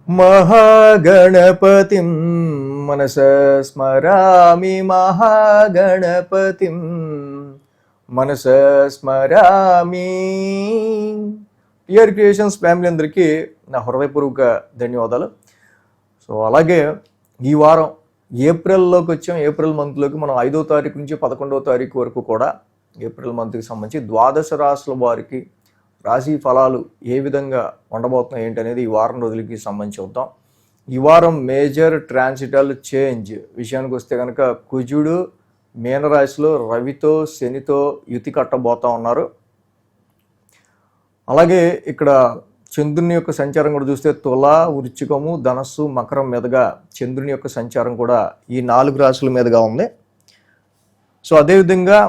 మహాగణపతిం మనసా స్మరామి మహాగణపతిం మనసా స్మరామి. TR creations family అందరికీ నా హృదయపూర్వక ధన్యవాదాలు. సో అలాగే ఈ వారం ఏప్రిల్లోకి వచ్చాం. ఏప్రిల్ మంత్లోకి మనం 5వ తారీఖు నుంచి 11వ తారీఖు వరకు కూడా ఏప్రిల్ మంత్కి సంబంధించి ద్వాదశ రాశుల వారికి రాశి ఫలాలు ఏ విధంగా ఉండబోతున్నాయి ఏంటి అనేది ఈ వారం రోజులకి సంబంధించి చూద్దాం. ఈ వారం మేజర్ ట్రాన్సిటల్ చేంజ్ విషయానికి వస్తే కనుక కుజుడు మీనరాశిలో రవితో శనితో యుతి కట్టబోతా ఉన్నారు. అలాగే ఇక్కడ చంద్రుని యొక్క సంచారం కూడా చూస్తే తుల, వృశ్చికము, ధనస్సు, మకరం మీదుగా చంద్రుని యొక్క సంచారం కూడా ఈ 4 రాశుల మీదుగా ఉంది. సో అదేవిధంగా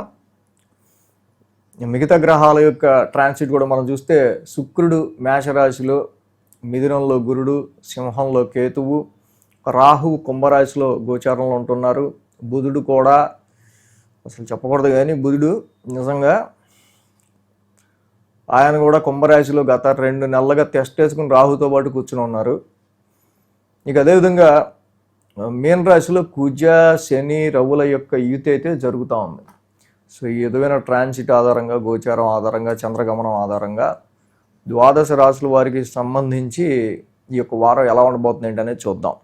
మిగతా గ్రహాల యొక్క ట్రాన్సిట్ కూడా మనం చూస్తే శుక్రుడు మేషరాశిలో, మిథునంలో గురుడు, సింహంలో కేతువు, రాహువు కుంభరాశిలో గోచారంలో ఉంటున్నారు. బుధుడు కూడా అసలు చెప్పకూడదు కానీ బుధుడు నిజంగా ఆయన కూడా కుంభరాశిలో గత 2 నెలలుగా టెస్ట్ వేసుకుని రాహుతో పాటు కూర్చుని ఉన్నారు. ఇక అదేవిధంగా మీన రాశిలో కుజ, శని, రవుల యొక్క యుతి అయితే జరుగుతూ ఉంది. సో ఈ విధమైన ట్రాన్సిట్ ఆధారంగా, గోచారం ఆధారంగా, చంద్రగమనం ఆధారంగా ద్వాదశ రాశుల వారికి సంబంధించి ఈ యొక్క వారం ఎలా ఉండబోతుంది ఏంటనేది చూద్దాం.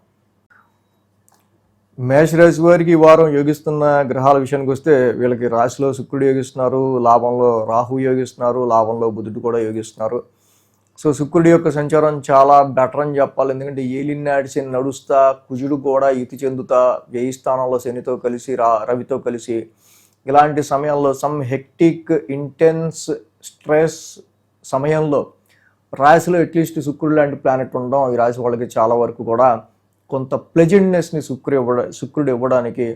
మేషరాశి వారికి ఈ వారం యోగిస్తున్న గ్రహాల విషయానికి వస్తే వీళ్ళకి రాశిలో శుక్రుడు యోగిస్తున్నారు, లాభంలో రాహు యోగిస్తున్నారు, లాభంలో బుధుడు కూడా యోగిస్తున్నారు. సో శుక్రుడి యొక్క సంచారం చాలా బెటర్ అని చెప్పాలి. ఎందుకంటే ఏలినాటి శని నడుస్తా, కుజుడు కూడా యుతి చెందుతా, వ్యయ స్థానంలో శనితో కలిసి రవితో కలిసి ఇలాంటి సమయంలో సమ్ హెక్టిక్ ఇంటెన్స్ స్ట్రెస్ సమయంలో రాశిలో అట్లీస్ట్ శుక్రుడు లాంటి ప్లానెట్ ఉండడం ఈ రాశి వాళ్ళకి చాలా వరకు కూడా కొంత ప్లెజెంట్నెస్ని శుక్రుడు ఇవ్వడానికి,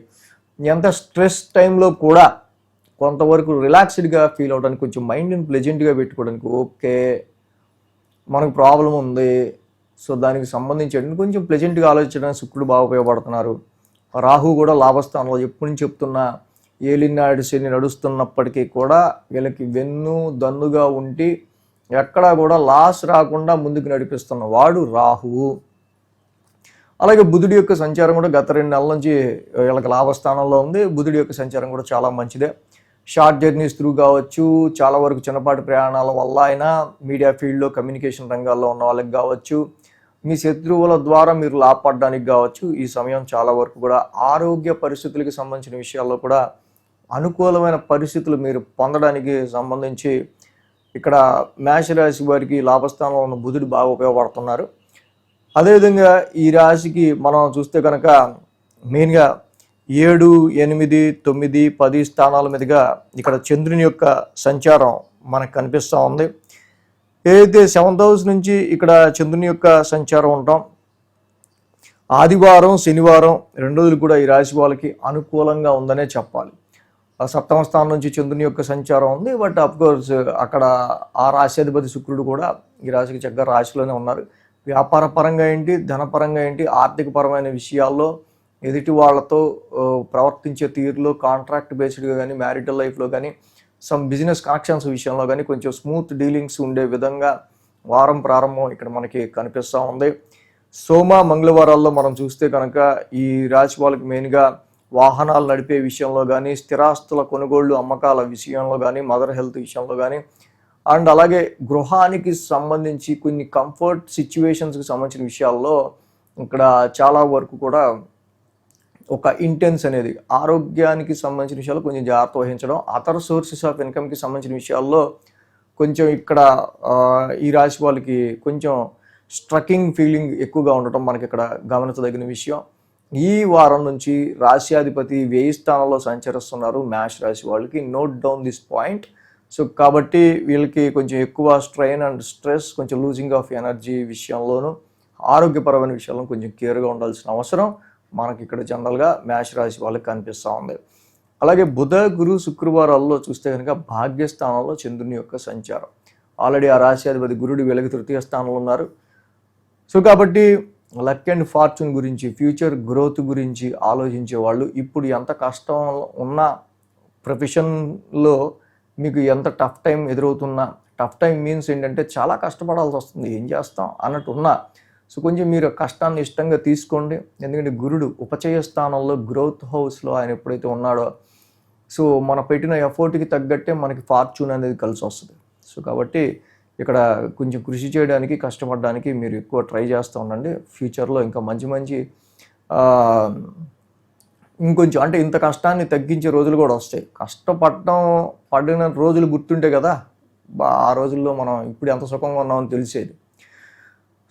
ఎంత స్ట్రెస్ టైంలో కూడా కొంతవరకు రిలాక్స్డ్గా ఫీల్ అవ్వడానికి, కొంచెం మైండ్ని ప్లెజెంట్గా పెట్టుకోవడానికి, ఓకే మనకు ప్రాబ్లం ఉంది సో దానికి సంబంధించి కొంచెం ప్లెజెంట్గా ఆలోచించడానికి శుక్రుడు బాగా ఉపయోగపడుతున్నారు. రాహు కూడా లాభస్థానంలో ఎప్పటి నుంచి చెప్తున్నా ఏలినాడు శని నడుస్తున్నప్పటికీ కూడా వీళ్ళకి వెన్ను దన్నుగా ఉండి ఎక్కడా కూడా లాస్ రాకుండా ముందుకు నడిపిస్తున్న వాడు రాహువు. అలాగే బుధుడి యొక్క సంచారం కూడా గత 2 నెలల నుంచి వీళ్ళకి లాభస్థానంలో ఉంది. బుధుడి యొక్క సంచారం కూడా చాలా మంచిదే. షార్ట్ జర్నీస్ త్రూ కావచ్చు, చాలా వరకు చిన్నపాటి ప్రయాణాల వల్ల అయినా, మీడియా ఫీల్డ్లో కమ్యూనికేషన్ రంగాల్లో ఉన్న వాళ్ళకి కావచ్చు, మీ శత్రువుల ద్వారా మీరు లాభపడడానికి కావచ్చు, ఈ సమయం చాలా వరకు కూడా ఆరోగ్య పరిస్థితులకి సంబంధించిన విషయాల్లో కూడా అనుకూలమైన పరిస్థితులు మీరు పొందడానికి సంబంధించి ఇక్కడ మేషరాశి వారికి లాభస్థానంలో ఉన్న బుధుడు బాగా ఉపయోగపడుతున్నారు. అదేవిధంగా ఈ రాశికి మనం చూస్తే కనుక మెయిన్గా 7, 8, 9, 10 స్థానాల మీదుగా ఇక్కడ చంద్రుని యొక్క సంచారం మనకు కనిపిస్తూ ఉంది. ఏదైతే 7th హౌస్ నుంచి ఇక్కడ చంద్రుని యొక్క సంచారం ఉంటాం, ఆదివారం శనివారం 2 రోజులు కూడా ఈ రాశి వాళ్ళకి అనుకూలంగా ఉందనే చెప్పాలి. 7వ స్థానం నుంచి చంద్రుని యొక్క సంచారం ఉంది. బట్ అఫ్కోర్స్ అక్కడ ఆ రాశ్యాధిపతి శుక్రుడు కూడా ఈ రాశికి చక్కగా రాశిలోనే ఉన్నారు. వ్యాపార పరంగా ఏంటి, ధనపరంగా ఏంటి, ఆర్థిక పరమైన విషయాల్లో ఎదుటి వాళ్ళతో ప్రవర్తించే తీరులో, కాంట్రాక్ట్ బేస్డ్గా కానీ, మ్యారిటల్ లైఫ్లో కానీ, సమ్ బిజినెస్ కనెక్షన్స్ విషయంలో కానీ కొంచెం స్మూత్ డీలింగ్స్ ఉండే విధంగా వారం ప్రారంభం ఇక్కడ మనకి కనిపిస్తూ ఉంది. సోమ మంగళవారాల్లో మనం చూస్తే కనుక ఈ రాశి వాళ్ళకి మెయిన్గా వాహనాలు నడిపే విషయంలో కానీ, స్థిరాస్తుల కొనుగోళ్లు అమ్మకాల విషయంలో కానీ, మదర్ హెల్త్ విషయంలో కానీ, అండ్ అలాగే గృహానికి సంబంధించి కొన్ని కంఫర్ట్ సిచ్యువేషన్స్కి సంబంధించిన విషయాల్లో ఇక్కడ చాలా వరకు కూడా ఒక ఇంటెన్స్ అనేది, ఆరోగ్యానికి సంబంధించిన విషయాల్లో కొంచెం జాగ్రత్త వహించడం, అదర్ సోర్సెస్ ఆఫ్ ఇన్కమ్కి సంబంధించిన విషయాల్లో కొంచెం ఇక్కడ ఈ రాశి వాళ్ళకి కొంచెం స్ట్రకింగ్ ఫీలింగ్ ఎక్కువగా ఉండటం మనకి ఇక్కడ గమనించదగిన విషయం. ఈ వారం నుంచి రాశ్యాధిపతి వ్యయ స్థానంలో సంచరిస్తున్నారు మేష రాశి వాళ్ళకి. Note down this point. So కాబట్టి వీళ్ళకి కొంచెం ఎక్కువ స్ట్రెయిన్ అండ్ స్ట్రెస్, కొంచెం లూజింగ్ ఆఫ్ ఎనర్జీ విషయంలోనూ, ఆరోగ్యపరమైన విషయంలో కొంచెం కేర్గా ఉండాల్సిన అవసరం మనకి ఇక్కడ జనరల్గా మేష రాశి వాళ్ళకి కనిపిస్తూ ఉంది. అలాగే బుధ, గురు, శుక్రవారాల్లో చూస్తే కనుక భాగ్యస్థానంలో చంద్రుని యొక్క సంచారం. ఆల్రెడీ ఆ రాశ్యాధిపతి గురుడు వీళ్ళకి 3వ స్థానంలో ఉన్నారు. సో కాబట్టి లక్ అండ్ ఫార్చ్యూన్ గురించి, ఫ్యూచర్ గ్రోత్ గురించి ఆలోచించే వాళ్ళు ఇప్పుడు ఎంత కష్టం ఉన్న ప్రొఫెషన్లో మీకు ఎంత టఫ్ టైం ఎదురవుతున్నా, టఫ్ టైం మీన్స్ ఏంటంటే చాలా కష్టపడాల్సి వస్తుంది, ఏం చేస్తాం అన్నట్టు ఉన్నా సో కొంచెం మీరు కష్టాన్ని ఇష్టంగా తీసుకోండి. ఎందుకంటే గురుడు ఉపచయ స్థానంలో గ్రోత్ హౌస్‌లో ఆయన ఎప్పుడైతే ఉన్నాడో, సో మనం పెట్టిన ఎఫర్ట్‌కి తగ్గట్టే మనకి ఫార్చ్యూన్ అనేది కలిసొస్తది. సో కాబట్టి ఇక్కడ కొంచెం కృషి చేయడానికి, కష్టపడడానికి మీరు ఎక్కువ ట్రై చేస్తూ ఉండండి. ఫ్యూచర్‌లో ఇంకా మంచి మంచి ఆహ్, ఇంకొంచెం అంటే ఇంత కష్టాన్ని తగ్గించే రోజులు కూడా వస్తాయి. పడిన రోజులు గుర్తుంటే కదా! ఆ రోజుల్లో మనం ఇప్పుడు ఎంత సుఖంగా ఉన్నామని తెలిసేది.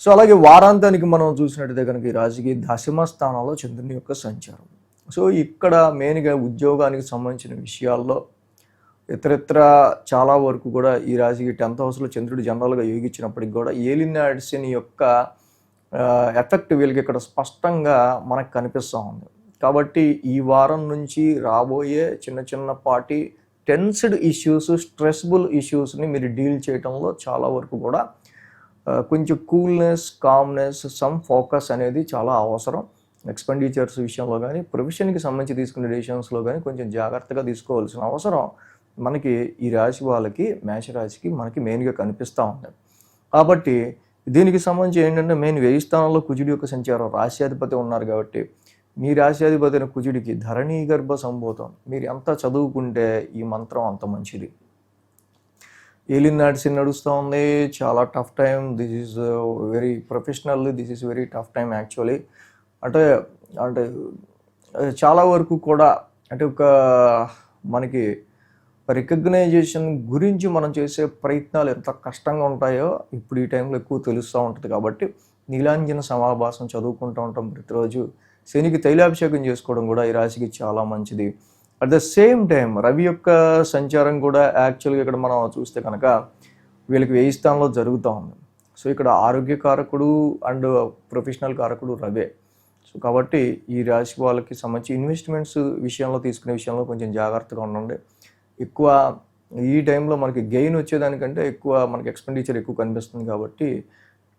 సో అలాగే వారాంతానికి మనం చూసినట్టయితే కనుక ఈ రాశికి దశమ స్థానంలో చంద్రుని యొక్క సంచారం. సో ఇక్కడ మెయిన్‌గా ఉద్యోగానికి సంబంధించిన విషయాల్లో ఇతరిత్ర చాలా వరకు కూడా ఈ రాశికి 10th హౌస్‌లో చంద్రుడు జనరల్‌గా యోగించినప్పటికి కూడా ఏలినాటి శని యొక్క ఎఫెక్ట్ వీళ్ళకి ఇక్కడ స్పష్టంగా మనకు కనిపిస్తూ ఉంది. కాబట్టి ఈ వారం నుంచి రాబోయే చిన్న చిన్నపాటి టెన్స్డ్ ఇష్యూస్, స్ట్రెస్‌బుల్ ఇష్యూస్‌ని మీరు డీల్ చేయటంలో చాలా వరకు కూడా కొంచెం కూల్‌నెస్, కామ్‌నెస్, సమ్ ఫోకస్ అనేది చాలా అవసరం. ఎక్స్‌పెండిచర్స్ విషయంలో కానీ, ప్రొఫెషన్‌కి సంబంధించి తీసుకునే డెసిషన్స్‌లో కానీ కొంచెం జాగ్రత్తగా తీసుకోవాల్సిన అవసరం మనకి ఈ రాశి వాళ్ళకి, మేషరాశికి మనకి మెయిన్‌గా కనిపిస్తూ ఉంది. కాబట్టి దీనికి సంబంధించి ఏంటంటే మెయిన్ వ్యయ స్థానంలో కుజుడి యొక్క సంచారం, రాశ్యాధిపతి ఉన్నారు కాబట్టి మీ రాశ్యాధిపతి అయిన కుజుడికి ధరణీ గర్భ సంభూతం. మీరు ఎంత చదువుకుంటే ఈ మంత్రం అంత మంచిది. ఏలినాటి శని నడుస్తూ ఉంది. చాలా tough time. This is very professional. This is very tough time actually. అంటే అంటే చాలా వరకు కూడా అంటే ఒక మనకి రికగ్నైజేషన్ గురించి మనం చేసే ప్రయత్నాలు ఎంత కష్టంగా ఉంటాయో ఇప్పుడు ఈ టైంలో ఎక్కువ తెలుస్తూ ఉంటుంది. కాబట్టి నీలాంజన సమాభాసం చదువుకుంటూ ఉంటాం ప్రతిరోజు. శనికి తైలాభిషేకం చేసుకోవడం కూడా ఈ రాశికి చాలా మంచిది. At the same time Ravi యొక్క సంచారం కూడా యాక్చువల్గా ఇక్కడ మనం చూస్తే కనుక వీళ్ళకి వ్యయ స్థానంలో జరుగుతూ ఉంది. సో ఇక్కడ ఆరోగ్య కారకుడు అండ్ ప్రొఫెషనల్ కారకుడు రవే. సో కాబట్టి ఈ రాశి వాళ్ళకి సంబంధించి ఇన్వెస్ట్మెంట్స్ విషయంలో తీసుకునే విషయంలో కొంచెం జాగ్రత్తగా ఉండండి. ఎక్కువ ఈ టైంలో మనకి గెయిన్ వచ్చేదానికంటే ఎక్కువ మనకి ఎక్స్పెండిచర్ ఎక్కువ కనిపిస్తుంది. కాబట్టి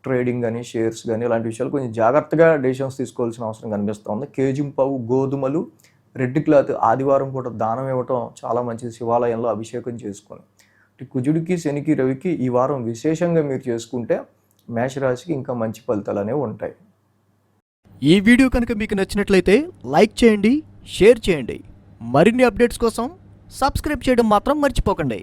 ట్రేడింగ్ కానీ, షేర్స్ కానీ ఇలాంటి విషయాలు కొంచెం జాగ్రత్తగా డెసిషన్స్ తీసుకోవాల్సిన అవసరం కనిపిస్తుంది. కేజింపావు గోధుమలు, రెడ్ క్లాత్ ఆదివారం పూట దానం ఇవ్వటం చాలా మంచిది. శివాలయంలో అభిషేకం చేసుకొని కుజుడికి, శనికి, రవికి ఈ వారం విశేషంగా మీరు చేసుకుంటే మేషరాశికి ఇంకా మంచి ఫలితాలు అనేవి ఉంటాయి. ఈ వీడియో కనుక మీకు నచ్చినట్లయితే లైక్ చేయండి, షేర్ చేయండి. మరిన్ని అప్డేట్స్ కోసం సబ్స్క్రైబ్ చేయడం మాత్రం మర్చిపోకండి.